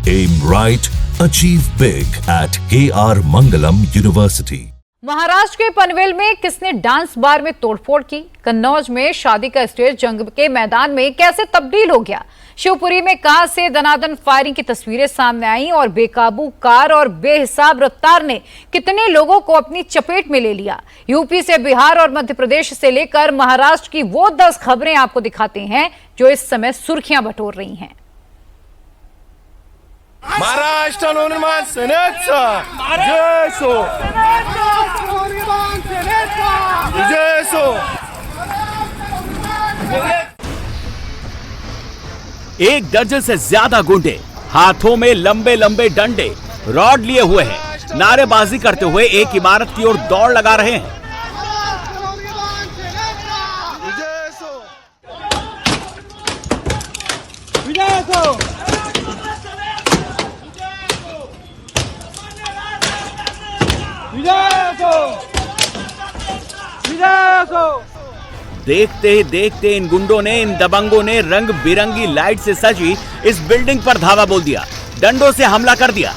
Aim right, achieve big at KR Mangalam University. Maharashtra के पनवेल में किसने डांस बार में तोड़फोड़ की? कन्नौज में शादी का स्टेज जंग के मैदान में कैसे तब्दील हो गया? शिवपुरी में कहां से दनादन फायरिंग की तस्वीरें सामने आई और बेकाबू कार और बेहिसाब रफ्तार ने कितने लोगों को अपनी चपेट में ले लिया? यूपी से बिहार और मध्य प्रदेश से लेकर महाराष्ट्र की वो 10 खबरें आपको दिखाते हैं जो इस समय सुर्खियां बटोर रही हैं। महाराष्ट्र नवनिर्माण सेनेचा जय सो, जय सो। एक दर्जन से ज्यादा गुंडे हाथों में लंबे लंबे डंडे रॉड लिए हुए हैं, नारेबाजी करते हुए एक इमारत की ओर दौड़ लगा रहे हैं। देखते ही देखते इन गुंडों ने, इन दबंगों ने रंग बिरंगी लाइट से सजी इस बिल्डिंग पर धावा बोल दिया, डंडों से हमला कर दिया।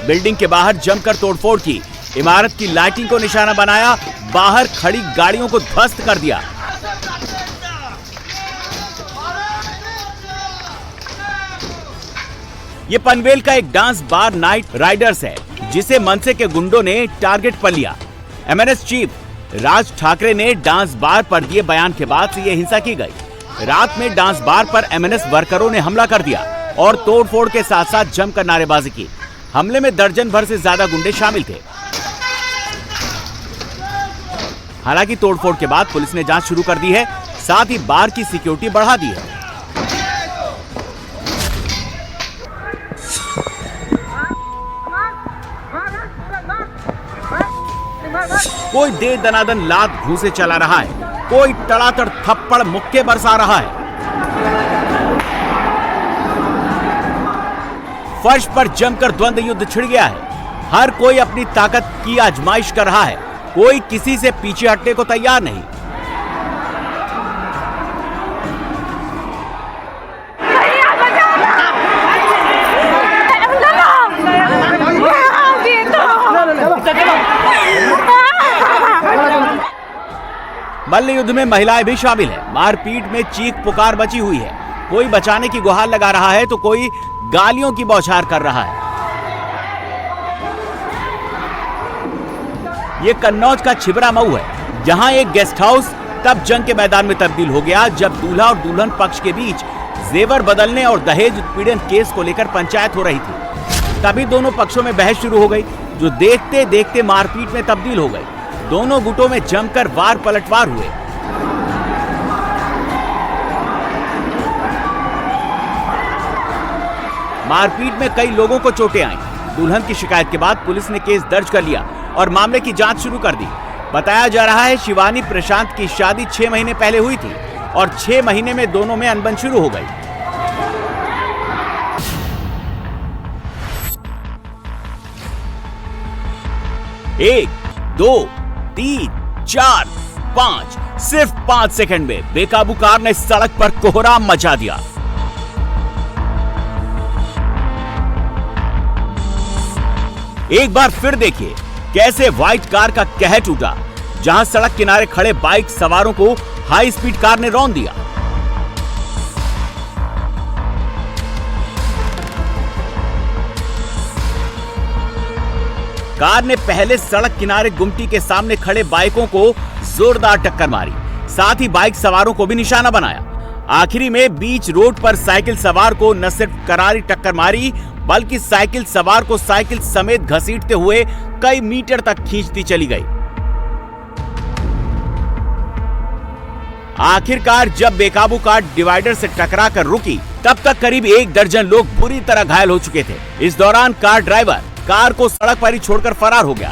बिल्डिंग के बाहर जमकर तोड़फोड़ की, इमारत की लाइटिंग को निशाना बनाया, बाहर खड़ी गाड़ियों को ध्वस्त कर दिया। ये पनवेल का एक डांस बार नाइट राइडर्स है, जिसे मनसे के गुंडों ने टारगेट पर लिया। एमएनएस चीफ राज ठाकरे ने डांस बार पर दिए बयान के बाद से यह हिंसा की गई। रात में डांस बार पर एमएनएस वर्करों ने हमला कर दिया और तोड़फोड़ के साथ साथ जमकर नारेबाजी की। हमले में दर्जन भर से ज्यादा गुंडे शामिल थे। हालांकि तोड़फोड़ के बाद पुलिस ने जांच शुरू कर दी है, साथ ही बार की सिक्योरिटी बढ़ा दी है। कोई दे दनादन लात घूंसे चला रहा है, कोई तड़ातड़ थप्पड़ मुक्के बरसा रहा है। फर्श पर जमकर द्वंद्व युद्ध छिड़ गया है। हर कोई अपनी ताकत की आजमाइश कर रहा है, कोई किसी से पीछे हटने को तैयार नहीं। मल्ल युद्ध में महिलाएं भी शामिल है। मारपीट में चीख पुकार मची हुई है। कोई बचाने की गुहार लगा रहा है तो कोई गालियों की बौछार कर रहा है। ये कन्नौज का छिबरा मऊ है, जहां एक गेस्ट हाउस तब जंग के मैदान में तब्दील हो गया जब दूल्हा और दुल्हन पक्ष के बीच जेवर बदलने और दहेज उत्पीड़न केस को लेकर पंचायत हो रही थी। तभी दोनों पक्षों में बहस शुरू हो गई, जो देखते देखते मारपीट में तब्दील हो गई। दोनों गुटों में जमकर वार पलटवार हुए। मारपीट में कई लोगों को चोटें आईं। दुल्हन की शिकायत के बाद पुलिस ने केस दर्ज कर लिया और मामले की जांच शुरू कर दी। बताया जा रहा है शिवानी प्रशांत की शादी 6 महीने पहले हुई थी और 6 महीने में दोनों में अनबन शुरू हो गई। एक, 2, 3, 4, 5, सिर्फ 5 सेकंड में बेकाबू कार ने सड़क पर कोहराम मचा दिया। एक बार फिर देखिए कैसे व्हाइट कार का कहर टूटा, जहां सड़क किनारे खड़े बाइक सवारों को हाई स्पीड कार ने रौंद दिया। कार ने पहले सड़क किनारे गुमटी के सामने खड़े बाइकों को जोरदार टक्कर मारी, साथ ही बाइक सवारों को भी निशाना बनाया। आखिरी में बीच रोड पर साइकिल सवार को न सिर्फ करारी टक्कर मारी, बल्कि साइकिल सवार को साइकिल समेत घसीटते हुए कई मीटर तक खींचती चली गई। आखिरकार जब बेकाबू कार डिवाइडर से टकरा कर रुकी, तब तक करीब 1 दर्जन लोग बुरी तरह घायल हो चुके थे। इस दौरान कार ड्राइवर कार को सड़क पर ही छोड़कर फरार हो गया।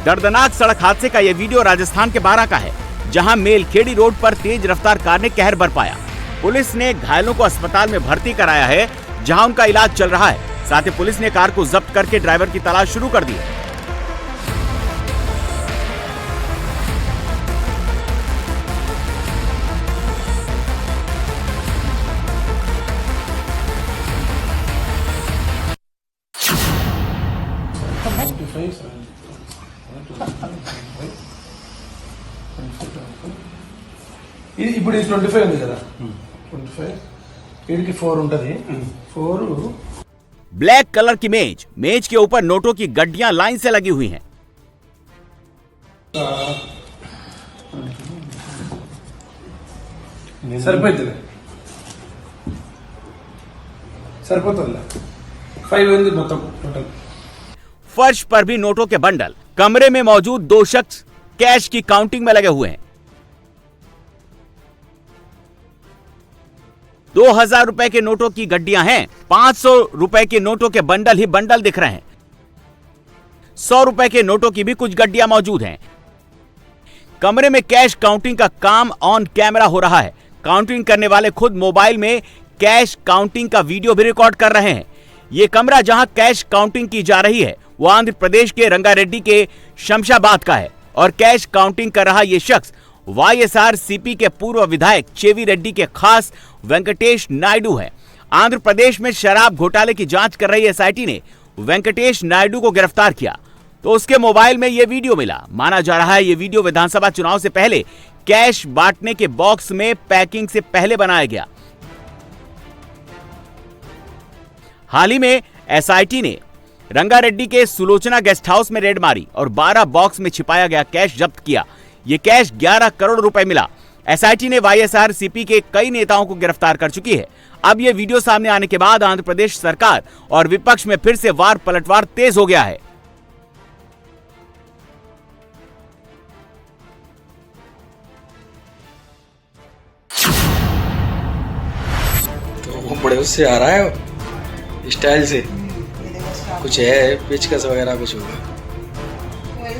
दर्दनाक सड़क हादसे का यह वीडियो राजस्थान के बारां का है, जहां मेलखेड़ी रोड पर तेज रफ्तार कार ने कहर बरपाया। पुलिस ने घायलों को अस्पताल में भर्ती कराया है, जहां उनका इलाज चल रहा है। साथ ही पुलिस ने कार को जब्त करके ड्राइवर की तलाश शुरू कर दी है। ఇప్పుడు 25 ఉంది కదా 25 వీడికి 4 ఉంటది 4 ब्लैक कलर की मेज के ऊपर नोटों की गड्डियां लाइन से लगी हुई हैं। సరిపోతుంది 5 ఉంది మొత్తం టోటల్। फर्श पर भी नोटों के बंडल। कमरे में मौजूद दो शख्स कैश की काउंटिंग में लगे हुए हैं। 2000 रुपए के नोटों की गड्डियां हैं। 500 रुपए के नोटों के बंडल ही बंडल दिख रहे हैं। 100 रुपए के नोटों की भी कुछ गड्डियां मौजूद हैं। कमरे में कैश काउंटिंग का काम ऑन कैमरा हो रहा है। काउंटिंग करने वाले खुद मोबाइल में कैश काउंटिंग का वीडियो भी रिकॉर्ड कर रहे हैं। ये कमरा जहां कैश काउंटिंग की जा रही है वो आंध्र प्रदेश के रंगारेड्डी के शमशाबाद का है और कैश काउंटिंग कर रहा ये शख्स YSRCP के पूर्व विधायक चेवी रेड्डी के खास वेंकटेश नायडू है। आंध्र प्रदेश में शराब घोटाले की जांच कर रही SIT ने वेंकटेश नायडू को गिरफ्तार किया तो उसके मोबाइल में यह वीडियो मिला। माना जा रहा है ये वीडियो विधानसभा चुनाव से पहले कैश बांटने के बॉक्स में पैकिंग से पहले बनाया गया। हाल ही में SIT ने रंगारेड्डी के सुलोचना गेस्ट हाउस में रेड मारी और 12 बॉक्स में छिपाया गया कैश जब्त किया। ये कैश 11 करोड़ रुपए मिला। SIT ने YSRCP के कई नेताओं को गिरफ्तार कर चुकी है। अब ये वीडियो सामने आने के बाद आंध्र प्रदेश सरकार और विपक्ष में फिर से वार पलटवार तेज हो गया है। तो वो बड़े उससे आ रहा है स्टाइल से, कुछ है पेचकस वगैरह कुछ होगा।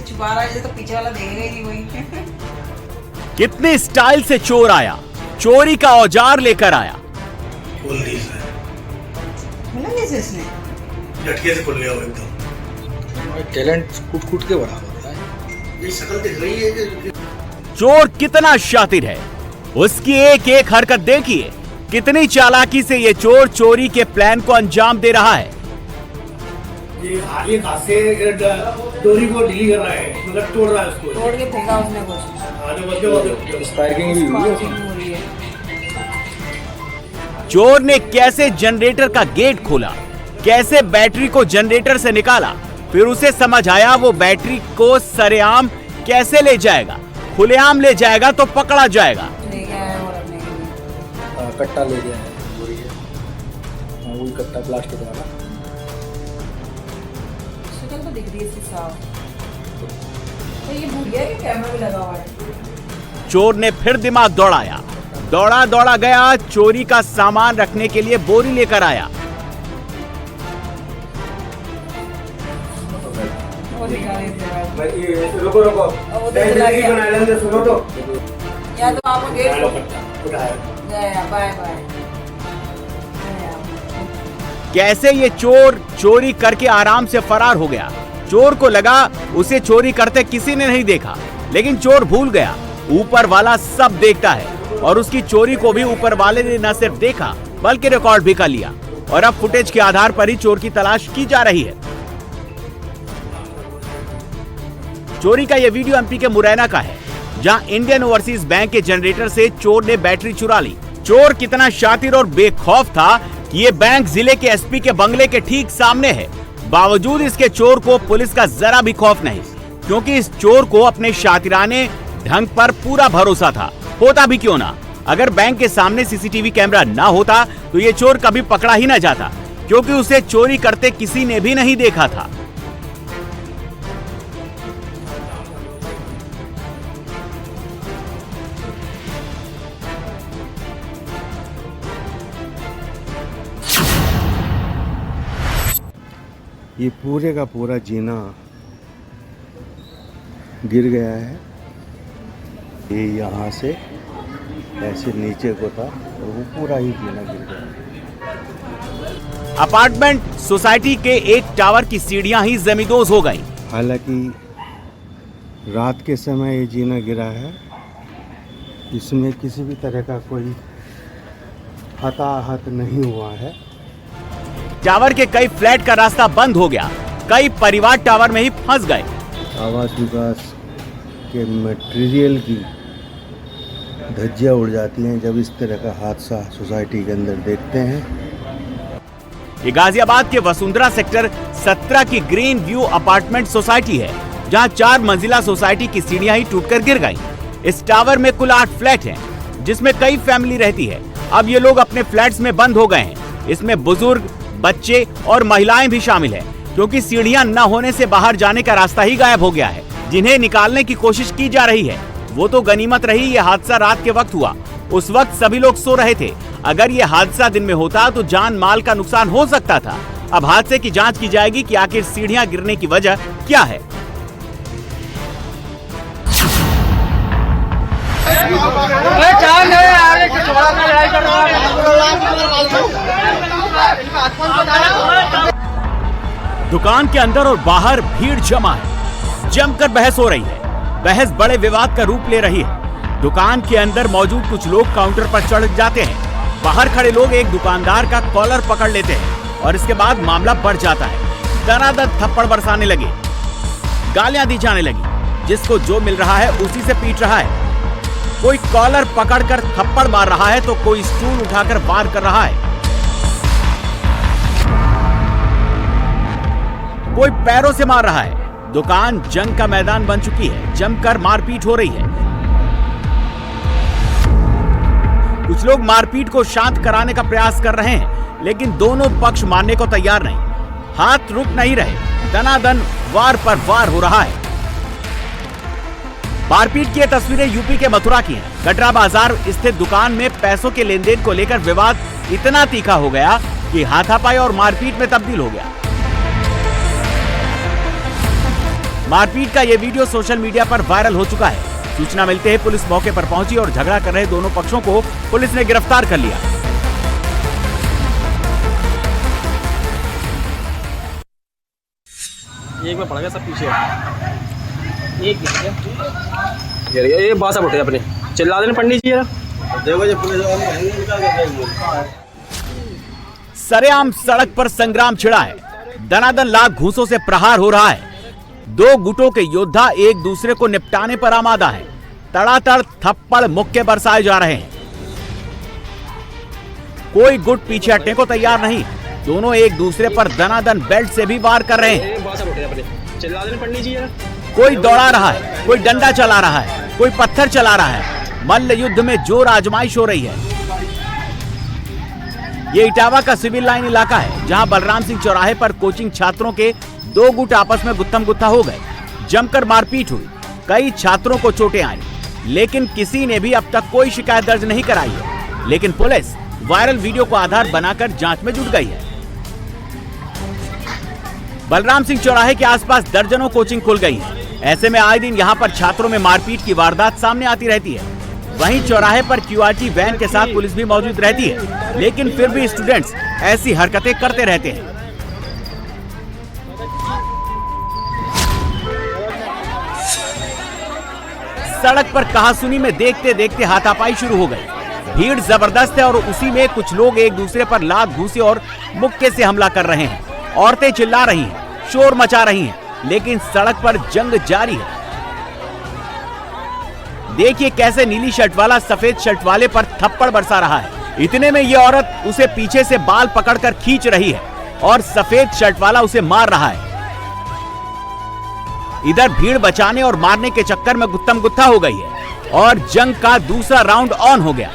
छुपा रहा है तो पीछे वाला देखेगा ही नहीं वही। कितने स्टाइल से चोर आया, चोरी का औजार लेकर आया। मिला कैसे इसने? झटके से खुल गया वो एकदम। टैलेंट कूट कूट के बड़ा होता है। ये शक्ल दिख रही है। चोर कितना शातिर है, उसकी एक एक हरकत देखिए। कितनी चालाकी से ये चोर चोरी के प्लान को अंजाम दे रहा है। ये हाथ से डोरी को ढीली कर रहा है, मतलब तोड़ रहा है उसको। तोड़ के फेंका उसने कुछ। स्पार्किंग भी हुई है। हो रही है। चोर ने कैसे जनरेटर का गेट खोला, कैसे बैटरी को जनरेटर से निकाला, फिर उसे समझ आया वो बैटरी को सरेआम कैसे ले जाएगा। खुलेआम ले जाएगा तो पकड़ा जाएगा। ले गया है और अपने के लिए। कट्टा ले गया है बोरी है। वही कट्टा प्लास्टिक वाला। शक्ल तो दिख रही है इसकी साफ। तो ये भूल गया कि कैमरा भी लगा हुआ है। चोर ने फिर दिमाग दौड़ाया, दौड़ा दौड़ा गया, चोरी का सामान रखने के लिए बोरी लेकर आया। वो दिखा रही है। रुको रुको, वो तो चला गया। सुनो तो। या तो आप गेट गया। Bye bye. कैसे ये चोर चोरी करके आराम से फरार हो गया। चोर को लगा उसे चोरी करते किसी ने नहीं देखा, लेकिन चोर भूल गया ऊपर वाला सब देखता है और उसकी चोरी को भी ऊपर वाले ने न सिर्फ देखा बल्कि रिकॉर्ड भी कर लिया और अब फुटेज के आधार पर ही चोर की तलाश की जा रही है। चोरी का यह वीडियो MP के मुरैना का है, जहां इंडियन ओवरसीज बैंक के जनरेटर से चोर ने बैटरी चुरा ली। चोर कितना शातिर और बेखौफ था कि ये बैंक जिले के SP के बंगले के ठीक सामने है। बावजूद इसके चोर को पुलिस का जरा भी खौफ नहीं, क्योंकि इस चोर को अपने शातिराने ढंग पर पूरा भरोसा था। होता भी क्यों ना, अगर बैंक के सामने CCTV कैमरा ना होता तो ये चोर कभी पकड़ा ही ना जाता, क्योंकि उसे चोरी करते किसी ने भी नहीं देखा था। ये पूरे का पूरा जीना गिर गया है। ये यहाँ से ऐसे नीचे को था और वो पूरा ही जीना गिर गया। अपार्टमेंट सोसाइटी के एक टावर की सीढ़ियां ही जमींदोज हो गई। हालांकि रात के समय ये जीना गिरा है, इसमें किसी भी तरह का कोई हताहत नहीं हुआ है। टावर के कई फ्लैट का रास्ता बंद हो गया, कई परिवार टावर में ही फंस गए। आवास विकास के मटेरियल की धज्जियां उड़ जाती हैं जब इस तरह का हादसा सोसाइटी के अंदर देखते हैं। ये गाजियाबाद के वसुंधरा सेक्टर 17 की ग्रीन व्यू अपार्टमेंट सोसाइटी है, जहां 4 मंजिला सोसाइटी की सीढ़ियां ही टूटकर गिर गईं। इस टावर में कुल 8 फ्लैट हैं, जिसमें कई फैमिली रहती है। अब ये लोग अपने फ्लैट्स में बंद हो गए हैं। इसमें बुजुर्ग, बच्चे और महिलाएं भी शामिल हैं, क्योंकि सीढ़ियां न होने से बाहर जाने का रास्ता ही गायब हो गया है। जिन्हें निकालने की कोशिश की जा रही है, वो तो गनीमत रही ये हादसा रात के वक्त हुआ। उस वक्त सभी लोग सो रहे थे। अगर ये हादसा दिन में होता तो जान माल का नुकसान हो सकता था। अब हादसे की जांच की जाएगी कि आखिर सीढ़ियां गिरने की वजह क्या है। दुकान के अंदर और बाहर भीड़ जमा है, जमकर बहस हो रही है। बहस बड़े विवाद का रूप ले रही है। दुकान के अंदर मौजूद कुछ लोग काउंटर पर चढ़ जाते हैं। बाहर खड़े लोग एक दुकानदार का कॉलर पकड़ लेते हैं और इसके बाद मामला बढ़ जाता है। दनादन थप्पड़ बरसाने लगे, गालियां दी जाने लगी। जिसको जो मिल रहा है उसी से पीट रहा है। कोई कॉलर पकड़कर थप्पड़ मार रहा है तो कोई स्टूल उठाकर वार कर रहा है। कोई पैरों से मार रहा है। दुकान जंग का मैदान बन चुकी है। जमकर मारपीट हो रही है। कुछ लोग मारपीट को शांत कराने का प्रयास कर रहे हैं, लेकिन दोनों पक्ष मानने को तैयार नहीं। हाथ रुक नहीं रहे। दनादन वार पर वार हो रहा है। मारपीट की तस्वीरें यूपी के मथुरा की हैं। कटरा बाजार स्थित दुकान में पैसों के लेन देन को लेकर विवाद इतना तीखा हो गया कि हाथापाई और मारपीट में तब्दील हो गया। मारपीट का ये वीडियो सोशल मीडिया पर वायरल हो चुका है। सूचना मिलते ही पुलिस मौके पर पहुंची और झगड़ा कर रहे दोनों पक्षों को पुलिस ने गिरफ्तार कर लिया। एक में पड़ गया सब पीछे, एक गिर गया। ये बासा उठे अपने चिल्ला देने पंडित जी यार। सरेआम सड़क पर संग्राम छिड़ा है। दनादन लाख घूंसों से प्रहार हो रहा है। दो गुटों के योद्धा एक दूसरे को निपटाने पर आमादा है। तड़ातड़ थप्पड़ मुक्के बरसाए जा रहे हैं। कोई गुट पीछे हटने को तैयार नहीं। दोनों एक दूसरे पर दनादन बेल्ट से भी वार कर रहे हैं। कोई दौड़ा रहा है, कोई डंडा चला रहा है, कोई पत्थर चला रहा है। मल्ल युद्ध में जोर आजमाइश हो रही है। ये इटावा का सिविल लाइन इलाका है, जहां बलराम सिंह चौराहे पर कोचिंग छात्रों के दो गुट आपस में गुत्थम गुत्था हो गए। जमकर मारपीट हुई। कई छात्रों को चोटें आई, लेकिन किसी ने भी अब तक कोई शिकायत दर्ज नहीं कराई है। लेकिन पुलिस वायरल वीडियो को आधार बनाकर जांच में जुट गई है। बलराम सिंह चौराहे के आसपास दर्जनों कोचिंग खुल गई है। ऐसे में आए दिन यहां पर छात्रों में मारपीट की वारदात सामने आती रहती है। वहीं चौराहे पर क्यूआरटी वैन के साथ पुलिस भी मौजूद रहती है, लेकिन फिर भी स्टूडेंट्स ऐसी हरकतें करते रहते हैं। सड़क पर कहासुनी में देखते देखते हाथापाई शुरू हो गई। भीड़ जबरदस्त है और उसी में कुछ लोग एक दूसरे पर लात घूंसे और मुक्के से हमला कर रहे हैं। औरतें चिल्ला रही हैं, शोर मचा रही हैं, लेकिन सड़क पर जंग जारी है। देखिए कैसे नीली शर्ट वाला सफेद शर्ट वाले पर थप्पड़ बरसा रहा है। इतने में ये औरत उसे पीछे से बाल पकड़कर खींच रही है और सफेद शर्ट वाला उसे मार रहा है। इधर भीड़ बचाने और मारने के चक्कर में गुत्थम गुत्था हो गई है और जंग का दूसरा राउंड ऑन हो गया।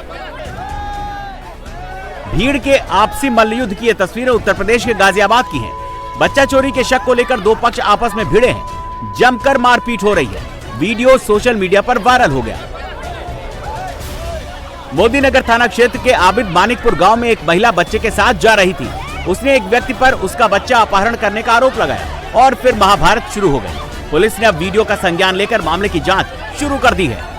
भीड़ के आपसी मल्लयुद्ध की ये तस्वीरें उत्तर प्रदेश के गाजियाबाद की हैं। बच्चा चोरी के शक को लेकर दो पक्ष आपस में भिड़े हैं। जमकर मारपीट हो रही है। वीडियो सोशल मीडिया पर वायरल हो गया। मोदीनगर थाना क्षेत्र के आबिद मानिकपुर गांव में एक महिला बच्चे के साथ जा रही थी। उसने एक व्यक्ति पर उसका बच्चा अपहरण करने का आरोप लगाया और फिर महाभारत शुरू हो गई। पुलिस ने अब वीडियो का संज्ञान लेकर मामले की जांच शुरू कर दी है।